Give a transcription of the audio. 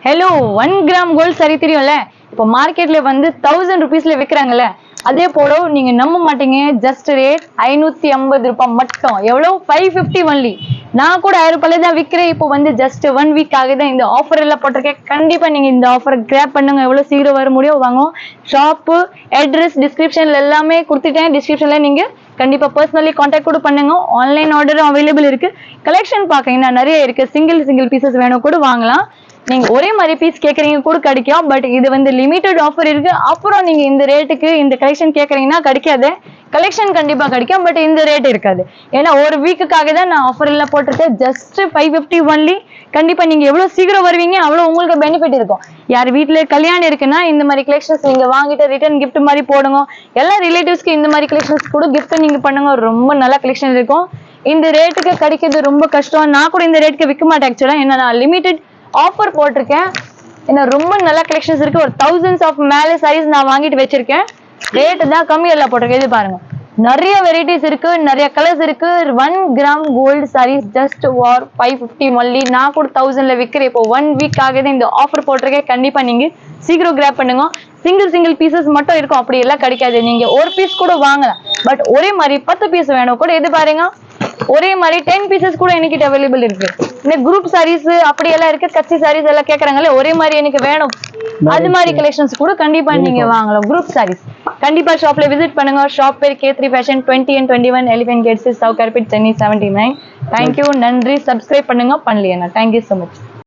hello 1 gram gold சரி தெரியும்ல இப்போ மார்க்கெட்ல வந்து 1000 rupeesல விற்கிறாங்கல்ல அதே போல நீங்க நம்ப மாட்டீங்க ஜஸ்ட் ரேட் 550 ரூபாய் மட்டும் எவ்வளவு 550 ஒன்லி நான் கூட 1000 ரூபாயில தான் விற்கிறேன் இப்போ வந்து ஜஸ்ட் 1 வீக் ஆகுது இந்த ஆஃபர் எல்லாம் போட்டிருக்கேன் கண்டிப்பா நீங்க இந்த ஆஃபர் கிராப் பண்ணுங்க எவ்வளவு சீக்கிரம் வர முடியும் வாங்க ஷாப் அட்ரஸ் டிஸ்கிரிப்ஷன்ல எல்லாமே கொடுத்துட்டேன் டிஸ்கிரிப்ஷன்ல நீங்க கண்டிப்பா பர்சனலி கான்டாக்ட் கூட பண்ணுங்க ஆன்லைன் ஆர்டரும் அவைலபிள் இருக்கு கலெக்ஷன் பாக்கீங்கன்னா நிறைய இருக்கு சிங்கிள் பீசஸ் வேணும் கூட வாங்கலாம் நீங்க ஒரே மாதிரி பீஸ் கேக்குறீங்க கூட கிடைக்கும் பட் இது வந்து லிமிடெட் ஆஃபர் இருக்கு அப்புறம் நீங்க இந்த ரேட்டுக்கு இந்த கலெக்ஷன் கேக்குறீங்கன்னா கிடைக்காது கலெக்ஷன் கண்டிப்பா கிடைக்கும் பட் இந்த ரேட் இருக்காது ஏன்னா ஒரு வீக்குக்காக தான் நான் ஆஃபர் எல்லாம் போட்டிருக்கேன் ஜஸ்ட் 550 ஒன்லி கண்டிப்பா நீங்க எவ்வளவு சீக்கிரம் வருவீங்க அவ்வளவு உங்களுக்கு பெனிஃபிட் இருக்கும் யார் வீட்டுல கல்யாணம் இருக்குன்னா இந்த மாதிரி கலெக்ஷன்ஸ் நீங்க வாங்கிட்டு ரிட்டர்ன் கிஃப்ட் மாதிரி போடுங்க எல்லா ரிலேட்டிவ்ஸ்க்கு இந்த மாதிரி கலெக்ஷன்ஸ் கூட கிஃப்ட் நீங்க பண்ணுங்க ரொம்ப நல்ல கலெக்ஷன் இருக்கும் இந்த ரேட்டுக்கு கிடைக்கிறது ரொம்ப கஷ்டம் நான் கூட இந்த ரேட்டுக்கு விற்க மாட்டேன் ஆக்சுவலா ஏன்னா நான் லிமிடெட் ஆஃபர் போட்டிருக்கேன் ஏன்னா ரொம்ப நல்ல கலெக்ஷன்ஸ் இருக்கு ஒரு thousands ஆஃப் மேலே சைஸ் நான் வாங்கிட்டு வச்சிருக்கேன் ரேட் தான் கம்மி எல்லாம் போட்டிருக்கேன் இது பாருங்க நிறைய வெரைட்டிஸ் இருக்கு நிறைய கலர்ஸ் இருக்கு 1 gram gold saris just for 550 only நான் கூட 1000ல விற்கிறேன் இப்போ 1 வீக் ஆகுது இந்த ஆஃபர் போட்டிருக்கேன் கண்டிப்பா நீங்க சீக்கிரம் கிராப் பண்ணுங்க சிங்கிள் பீசஸ் மட்டும் இருக்கும் அப்படி எல்லாம் கிடைக்காது நீங்க ஒரு பீஸ் கூட வாங்கலாம் பட் ஒரே மாதிரி 10 பீஸ் வேணும் கூட இது பாருங்க ஒரே மாதிரி 10 பீசஸ் கூட என்கிட்ட அவைலபிள் இருக்கு இந்த குரூப் சாரீஸ் அப்படி எல்லாம் இருக்கு கச்சி சாரீஸ் எல்லாம் கேக்குறாங்கல்ல ஒரே மாதிரி எனக்கு வேணும் அது மாதிரி கலெக்ஷன்ஸ் கூட கண்டிப்பா நீங்க வாங்கலாம் குரூப் சாரீஸ் கண்டிப்பா ஷாப்ல விசிட் பண்ணுங்க ஷாப் பேர் K3 fashion 20 and 21 elephant gates south carpet Chennai 79 thank you நன்றி சப்ஸ்கிரைப் பண்ணுங்க பண்ணலையா தேங்க்யூ so much